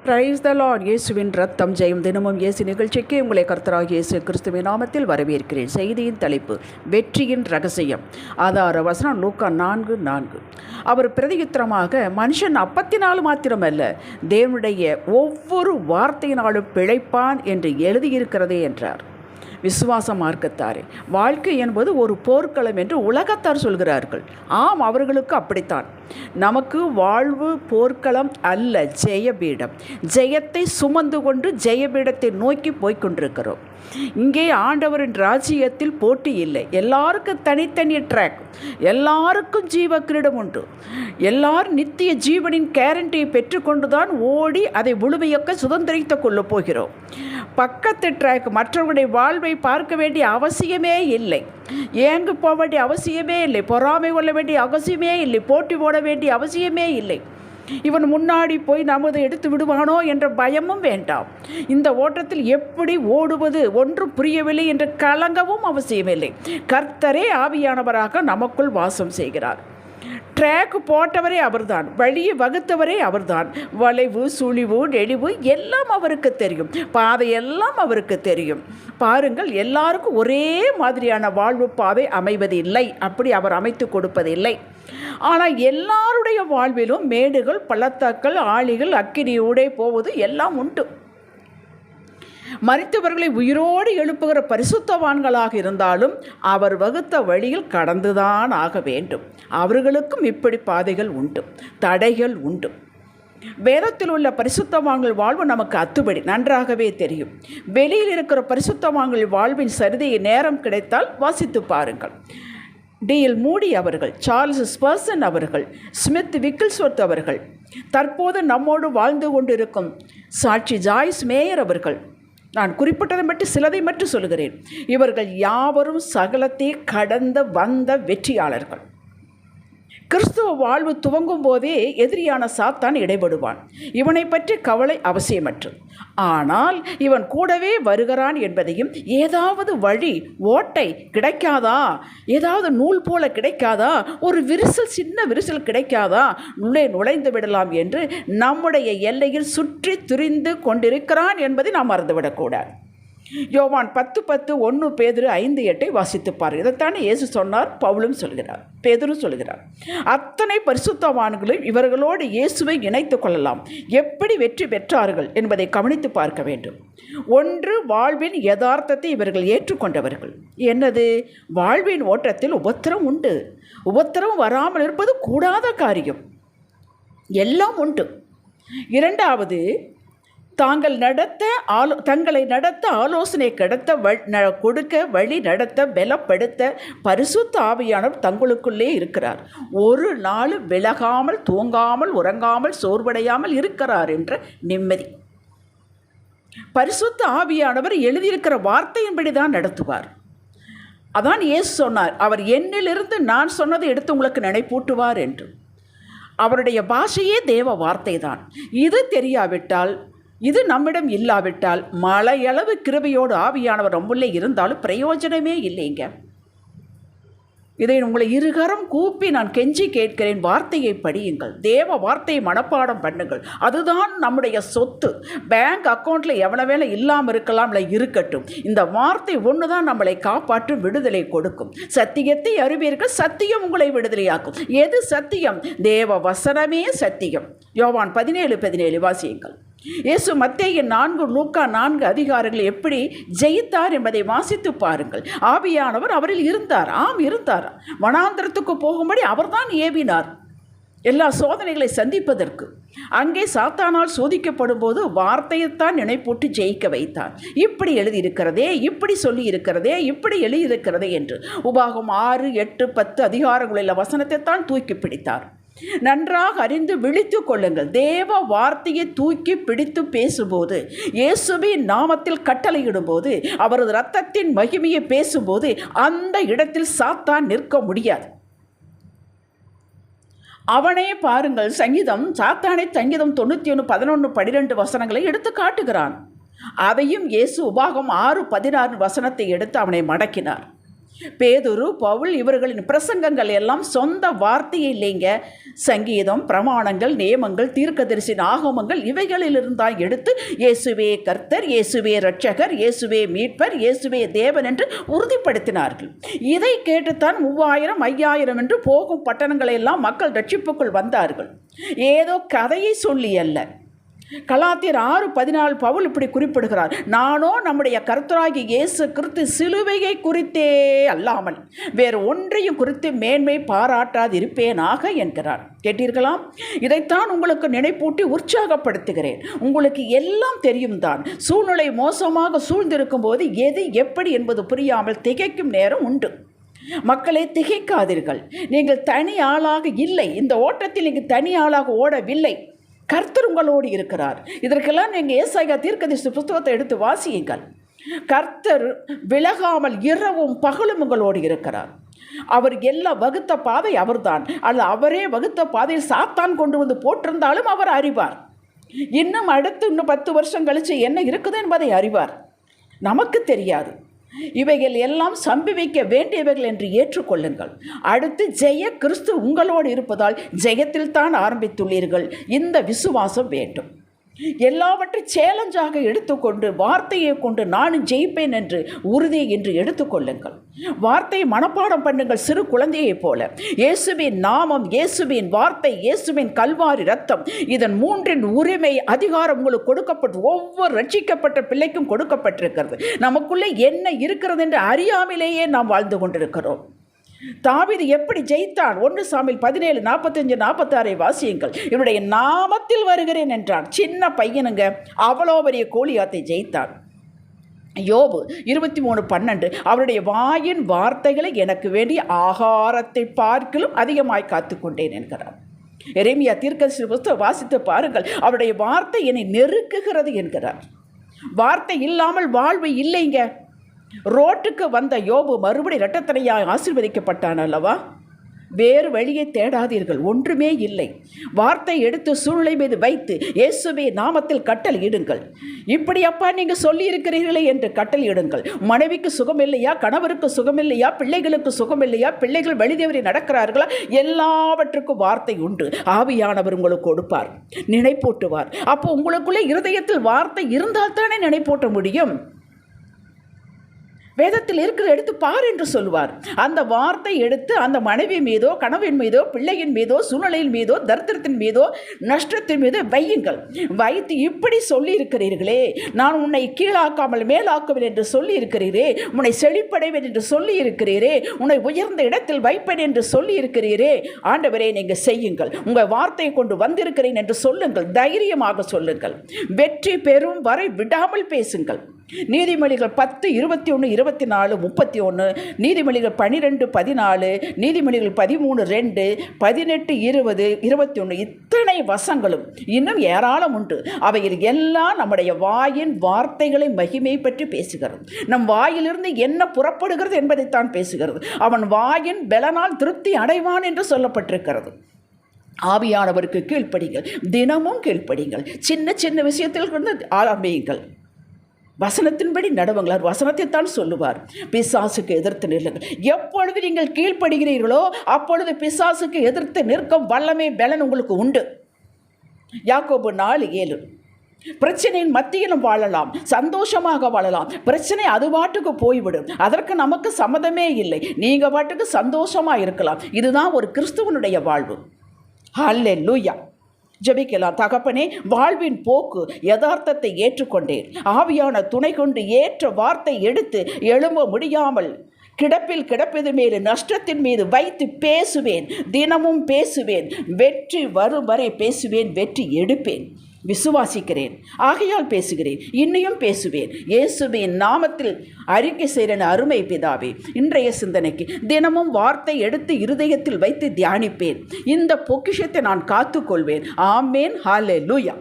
Praise the Lord. இயேசுவின் ரத்தம் ஜெயம். தினமும் இயேசு நிகழ்ச்சிக்கு உங்களை கர்த்தராகிய இயேசு கிறிஸ்துவின் நாமத்தில் வரவேற்கிறேன். செய்தியின் தலைப்பு வெற்றியின் ரகசியம். ஆதார வசனம் லூக்கா 4:4. அவர் பிரதியுத்தரமாக, மனுஷன் அப்பத்தினால் மாத்திரமல்ல, தேவனுடைய ஒவ்வொரு வார்த்தையினாலும் பிழைப்பான் என்று எழுதியிருக்கிறதே என்றார். விசுவாச மார்க்கத்தாரே, வாழ்க்கை என்பது ஒரு போர்க்களம் என்று உலகத்தார் சொல்கிறார்கள். ஆம், அவர்களுக்கு அப்படித்தான். நமக்கு வாழ்வு போர்க்களம் அல்ல, ஜெயபீடம். ஜெயத்தை சுமந்து கொண்டு ஜெயபீடத்தை நோக்கி போய்கொண்டிருக்கிறோம். இங்கே ஆண்டவரின் ராஜ்யத்தில் போட்டி இல்லை. எல்லாருக்கும் தனித்தனி ட்ராக், எல்லாருக்கும் ஜீவ கிரீடம் உண்டு. எல்லாரும் நித்திய ஜீவனின் கேரண்டியை பெற்றுக்கொண்டுதான் ஓடி அதை முழுமையொக்க சுதந்திரித்துக் கொள்ளப் போகிறோம். பக்கத்து ட்ராக், மற்றவருடைய வாழ்வை பார்க்க வேண்டிய அவசியமே இல்லை, ஏங்கு போக வேண்டிய அவசியமே இல்லை, பொறாமை கொள்ள வேண்டிய அவசியமே இல்லை, போட்டி போட வேண்டிய அவசியமே இல்லை. இவன் முன்னாடி போய் நமது எடுத்து விடுவானோ என்ற பயமும் வேண்டாம். இந்த ஓட்டத்தில் எப்படி ஓடுவது ஒன்றும் புரியவில்லை என்று கலங்கவும் அவசியமில்லை. கர்த்தரே ஆவியானவராக நமக்குள் வாசம் செய்கிறார். ட்ராக் போட்டவரே அவர்தான், வழியை வகுத்தவரே அவர்தான். வளைவு, சுழிவு, நெளிவு எல்லாம் அவருக்கு தெரியும், பாதையெல்லாம் அவருக்கு தெரியும். பாருங்கள், எல்லாருக்கும் ஒரே மாதிரியான வாழ்வு பாதை அமைவதில்லை, அப்படி அவர் அமைத்து கொடுப்பதில்லை. ஆனால் எல்லாருடைய வாழ்விலும் மேடுகள், பள்ளத்தாக்கள், ஆழிகள், அக்கினியூடே போவது எல்லாம் உண்டு. மரித்தவர்களை உயிரோடு எழுப்புகிற பரிசுத்தவான்களாக இருந்தாலும் அவர் வகுத்த வழியில் கடந்துதான் ஆக வேண்டும். அவர்களுக்கும் இப்படி பாதைகள் உண்டு, தடைகள் உண்டு. வேதத்தில் உள்ள பரிசுத்தவான்கள் வாழ்வு நமக்கு அத்துபடி நன்றாகவே தெரியும். வெளியில் இருக்கிற பரிசுத்தவான்கள் வாழ்வின் சரிதையை நேரம் கிடைத்தால் வாசித்து பாருங்கள். டிஎல் மூடி அவர்கள், சார்ல்ஸ் ஸ்பர்சன் அவர்கள், ஸ்மித் விக்கில்ஸ்வர்த் அவர்கள், தற்போது நம்மோடு வாழ்ந்து கொண்டிருக்கும் சாட்சி ஜாய்ஸ் மேயர் அவர்கள், நான் குறிப்பிட்டதை மட்டும் சிலதை மட்டும் சொல்கிறேன். இவர்கள் யாவரும் சகலத்தை கடந்த வந்த வெற்றியாளர்கள். கிறிஸ்துவ வாழ்வு துவங்கும் போதே எதிரியான சாத்தான் இடைபடுவான். இவனை பற்றி கவலை அவசியமற்றது. ஆனால் இவன் கூடவே வருகிறான் என்பதையும், ஏதாவது வழி ஓட்டை கிடைக்காதா, ஏதாவது நூல் போல கிடைக்காதா, ஒரு விரிசல், சின்ன விரிசல் கிடைக்காதா, உள்ளே நுழைந்து விடலாம் என்று நம்முடைய எல்லையில் சுற்றி திரிந்து கொண்டிருக்கிறான் என்பதை நாம் மறந்துவிடக்கூடாது. யோவான் 10:10, 1 பேதுரு 5:8 வாசித்துப்பார். இதைத்தானே இயேசு சொன்னார், பவுலும் சொல்கிறார், பேதுரும் சொல்கிறார். அத்தனை பரிசுத்தவான்களும் இவர்களோடு இயேசுவை இணைத்து கொள்ளலாம். எப்படி வெற்றி பெற்றார்கள் என்பதை கவனித்து பார்க்க வேண்டும். ஒன்று, வாழ்வின் யதார்த்தத்தை இவர்கள் ஏற்றுக்கொண்டவர்கள். என்னது? வாழ்வின் ஓட்டத்தில் உபத்திரம் உண்டு. உபத்திரம் வராமல் இருப்பது கூடாத காரியம், எல்லாம் உண்டு. இரண்டாவது, தங்களை நடத்த ஆலோசனை கொடுக்க வழி நடத்த பலப்படுத்த பரிசுத்த ஆவியானவர் தங்களுக்குள்ளே இருக்கிறார். ஒரு நாள் விலகாமல், தூங்காமல், உறங்காமல், சோர்வடையாமல் இருக்கிறார் என்ற நிம்மதி. பரிசுத்த ஆவியானவர் எழுதியிருக்கிற வார்த்தையின்படி தான் நடத்துவார். அதான் இயேசு சொன்னார், அவர் என்னிலிருந்து நான் சொன்னதை எடுத்து உங்களுக்கு நினைப்பூட்டுவார் என்று. அவருடைய பாஷையே தேவ வார்த்தை தான். இது தெரியாவிட்டால், இது நம்மிடம் இல்லாவிட்டால், மலையளவு கிருபையோடு ஆவியானவர் நம்முள்ளே இருந்தாலும் பிரயோஜனமே இல்லைங்க. இதை உங்களை இருகரம் கூப்பி நான் கெஞ்சி கேட்கிறேன். வார்த்தையை படியுங்கள், தேவ வார்த்தையை மனப்பாடம் பண்ணுங்கள். அதுதான் நம்முடைய சொத்து. பேங்க் அக்கௌண்ட்டில் எவ்வளோ வேலை இல்லாமல் இருக்கலாம், இல்லை இருக்கட்டும். இந்த வார்த்தை ஒன்று தான் நம்மளை காப்பாற்றும், விடுதலை கொடுக்கும். சத்தியத்தை அறிவீர்கள், சத்தியம் உங்களை விடுதலையாக்கும். எது சத்தியம்? தேவ வசனமே சத்தியம். யோவான் 17:17 வாசியுங்கள். இயேசு மத்தேயு 4, லூக்கா 4 அதிகாரங்களை எப்படி ஜெயித்தார் என்பதை வாசித்து பாருங்கள். ஆவியானவர் அவரில் இருந்தார். ஆம், இருந்தார். வனாந்தரத்துக்கு போகும்படி அவர்தான் ஏவினார், எல்லா சோதனைகளை சந்திப்பதற்கு. அங்கே சாத்தானால் சோதிக்கப்படும் போது வார்த்தையைத்தான் நினைப்பூட்டி ஜெயிக்க வைத்தார். இப்படி எழுதியிருக்கிறதே, இப்படி சொல்லி இருக்கிறதே, இப்படி எழுதியிருக்கிறதே என்று. உபாகம் 6, 8, 10 அதிகாரங்களில் வசனத்தை தான் தூக்கி பிடித்தார். நன்றாக அறிந்து விழித்து கொள்ளுங்கள். தேவ வார்த்தையை தூக்கி பிடித்து பேசும்போது, இயேசுவின் நாமத்தில் கட்டளையிடும்போது, அவரது இரத்தத்தின் மகிமையை பேசும்போது, அந்த இடத்தில் சாத்தான் நிற்க முடியாது. அவனே பாருங்கள், சாத்தானை சங்கீதம் 91, 11, 12 வசனங்களை எடுத்து காட்டுகிறான். அதையும் இயேசு உபாகம் 6, 16 வசனத்தை எடுத்து அவனை மடக்கினார். பேதுரு, பவுல் இவர்களின் பிரசங்கங்கள் எல்லாம் சொந்த வார்த்தையே இல்லைங்க. சங்கீதம், பிரமாணங்கள், நியமங்கள், தீர்க்கதரிசின் ஆகமங்கள் இவைகளிலிருந்தால் எடுத்து இயேசுவே கர்த்தர், இயேசுவே இரட்சகர், இயேசுவே மீட்பர், இயேசுவே தேவன் என்று உறுதிப்படுத்தினார்கள். இதை கேட்டுத்தான் 3000, 5000 என்று போகும் பட்டணங்களை எல்லாம் மக்கள் ரட்சிப்புக்குள் வந்தார்கள். ஏதோ கதையை சொல்லி அல்ல. கலாத்தியர் 6:14 பவுல் இப்படி குறிப்பிடுகிறார், நானோ நம்முடைய கர்த்தராகிய இயேசு கிறிஸ்து சிலுவையை குறித்தே அல்லாமல் வேறு ஒன்றையும் குறித்து மேன்மை பாராட்டாதிருப்பேனாக என்கிறார். கேட்டீர்களாம்? இதைத்தான் உங்களுக்கு நினைப்பூட்டி உற்சாகப்படுத்துகிறேன். உங்களுக்கு எல்லாம் தெரியும் தான். சூழ்நிலை மோசமாக சூழ்ந்திருக்கும் போது எது எப்படி என்பது புரியாமல் திகைக்கும் நேரம் உண்டு. மக்களை திகைக்காதீர்கள். நீங்கள் தனி ஆளாக இல்லை. இந்த ஓட்டத்தில் நீங்கள் தனி ஆளாக ஓடவில்லை. கர்த்தர் உங்களோடு இருக்கிறார். இதற்கெல்லாம் நீங்கள் ஏசாயா தீர்க்கதரிசி புத்தகத்தை எடுத்து வாசியுங்கள். கர்த்தர் விலகாமல் இரவும் பகலும் உங்களோடு இருக்கிறார். அவர் எல்லாம் வகுத்த பாதை அவர்தான். அல்ல அவரே வகுத்த பாதையில் சாத்தான் கொண்டு வந்து போட்டிருந்தாலும் அவர் அறிவார். இன்னும் அடுத்து 10 வருஷம் கழித்து என்ன இருக்குது என்பதை அறிவார். நமக்கு தெரியாது. இவைகள் எல்லாம் சம்பவிக்க வேண்டியவைகள் என்று ஏற்றுக்கொள்ளுங்கள். அடுத்து ஜெய கிறிஸ்து உங்களோடு இருப்பதால் ஜெயத்தில் தான் ஆரம்பித்துள்ளீர்கள். இந்த விசுவாசம் வேண்டும். எல்லாவற்றையும் சேலஞ்சாக எடுத்துக்கொண்டு வார்த்தையை கொண்டு நானும் ஜெயிப்பேன் என்று உறுதி என்று எடுத்துக்கொள்ளுங்கள். வார்த்தையை மனப்பாடம் பண்ணுங்கள் சிறு குழந்தையைப் போல. இயேசுவின் நாமம், இயேசுவின் வார்த்தை, இயேசுவின் கல்வாரி ரத்தம், இதன் 3இன் உரிமை அதிகாரம் உங்களுக்கு கொடுக்கப்பட்டு ஒவ்வொரு ரட்சிக்கப்பட்ட பிள்ளைக்கும் கொடுக்கப்பட்டிருக்கிறது. நமக்குள்ளே என்ன இருக்கிறது என்று அறியாமலேயே நாம் வாழ்ந்து கொண்டிருக்கிறோம். தாவீது எப்படி ஜெயித்தான்? 1 சாமுவேல் 17, 45, 46 வாசியுங்கள். இவருடைய நாமத்தில் வருகிறேன் என்றான். சின்ன பையனுங்க, அவ்வளோ பெரிய கோலியாத்தை ஜெயித்தான். யோபு 23:12 அவருடைய வாயின் வார்த்தைகளை எனக்கு வேண்டிய ஆகாரத்தை பார்க்கிலும் அதிகமாய் காத்துக்கொண்டேன் என்கிறார். எரேமியா தீர்க்கதரிசி புத்தகம் வாசித்து பாருங்கள். அவருடைய வார்த்தை என்னை நெருக்குகிறது என்கிறார். வார்த்தை இல்லாமல் வாழ்வு இல்லைங்க. ரோட்டுக்கு வந்த யோபு மறுபடி இரட்டத்தனையாய் ஆசீர்வதிக்கப்பட்டான் அல்லவா? வேறு வழியை தேடாதீர்கள். ஒன்றுமே இல்லை. வார்த்தை எடுத்து சூழ்நிலை மீது வைத்து இயேசுவே நாமத்தில் கட்டளையிடுங்கள். இப்படி அப்பா நீங்கள் சொல்லி இருக்கிறீர்களே என்று கட்டளையிடுங்கள். மனைவிக்கு சுகம் இல்லையா? கணவருக்கு சுகம் இல்லையா? பிள்ளைகளுக்கு சுகம் இல்லையா? பிள்ளைகள் வழிதவறி நடக்கிறார்களா? எல்லாவற்றுக்கும் வார்த்தை உண்டு. ஆவியானவர் உங்களுக்கு கொடுப்பார், நினைப்பூட்டுவார். அப்போ உங்களுக்குள்ளே இருதயத்தில் வார்த்தை இருந்தால் தானே நினைப்பூட்ட முடியும். வேதத்தில் இருக்கிற எடுத்து பார் என்று சொல்லுவார். அந்த வார்த்தை எடுத்து அந்த மனைவி மீதோ, கணவன் மீதோ, பிள்ளையின் மீதோ, சூழ்நிலையின் மீதோ, தரித்திரத்தின் மீதோ, நஷ்டத்தின் மீதோ வையுங்கள். வைத்து இப்படி சொல்லி இருக்கிறீர்களே, நான் உன்னை கீழாக்காமல் மேலாக்குவேன் என்று சொல்லி இருக்கிறீரே, உன்னை செழிப்படைவேன் என்று சொல்லி இருக்கிறீரே, உன்னை உயர்ந்த இடத்தில் வைப்பேன் என்று சொல்லி இருக்கிறீரே, ஆண்டவரே நீங்கள் செய்யுங்கள். உங்கள் வார்த்தையை கொண்டு வந்திருக்கிறேன் என்று சொல்லுங்கள். தைரியமாக சொல்லுங்கள். வெற்றி பெறும் வரை விடாமல் பேசுங்கள். நீதிமொழிகள் 10, 21, 24, 31, நீதிமொழிகள் 12, 14, நீதிமொழிகள் 13, 2, 18, 20, 21 இத்தனை வசங்களும் இன்னும் ஏராளம் உண்டு. அவையில் எல்லாம் நம்முடைய வாயின் வார்த்தைகளை மகிமை பற்றி பேசுகிறது. நம் வாயிலிருந்து என்ன புறப்படுகிறது என்பதைத்தான் பேசுகிறது. அவன் வாயின் பலனால் திருப்தி அடைவான் என்று சொல்லப்பட்டிருக்கிறது. ஆவியானவருக்கு கீழ்ப்படிங்கள். தினமும் கீழ்ப்படிங்கள். சின்ன சின்ன விஷயத்தில் இருந்து ஆரம்பியுங்கள். வசனத்தின்படி நடவுங்களார். வசனத்தைத்தான் சொல்லுவார். பிசாசுக்கு எதிர்த்து நில்லுங்கள். எப்பொழுது நீங்கள் கீழ்ப்படுகிறீர்களோ அப்பொழுது பிசாசுக்கு எதிர்த்து நிற்கும் வல்லமை பலன் உங்களுக்கு உண்டு. யாக்கோபு 4:7 பிரச்சனையின் மத்தியிலும் வாழலாம், சந்தோஷமாக வாழலாம். பிரச்சனை அது பாட்டுக்கு போய்விடும். அதற்கு நமக்கு சம்மதமே இல்லை. நீங்கள் பாட்டுக்கு சந்தோஷமாக இருக்கலாம். இதுதான் ஒரு கிறிஸ்துவனுடைய வாழ்வு. ஹல்லேலூயா. ஜெபிக்கலாம். தகப்பனே, வாழ்வின் போக்கு யதார்த்தத்தை ஏற்றுக்கொண்டேன். ஆவியான துணை கொண்டு ஏற்ற வார்த்தை எடுத்து எழும்ப முடியாமல் கிடப்பது மேலே நஷ்டத்தின் மீது வைத்து பேசுவேன். தினமும் பேசுவேன். வெற்றி வரும் வரை பேசுவேன். வெற்றி எடுப்பேன். விசுவாசிக்கிறேன், ஆகையால் பேசுகிறேன். இன்னையும் பேசுவேன். இயேசுவின் நாமத்தில் அறிக்கை செய்கிறேன். அருமை பிதாவே, இன்றைய சிந்தனைக்கு தினமும் வார்த்தை எடுத்து இருதயத்தில் வைத்து தியானிப்பேன். இந்த பொக்கிஷத்தை நான் காத்துக்கொள்வேன். ஆமேன். ஹல்லேலூயா.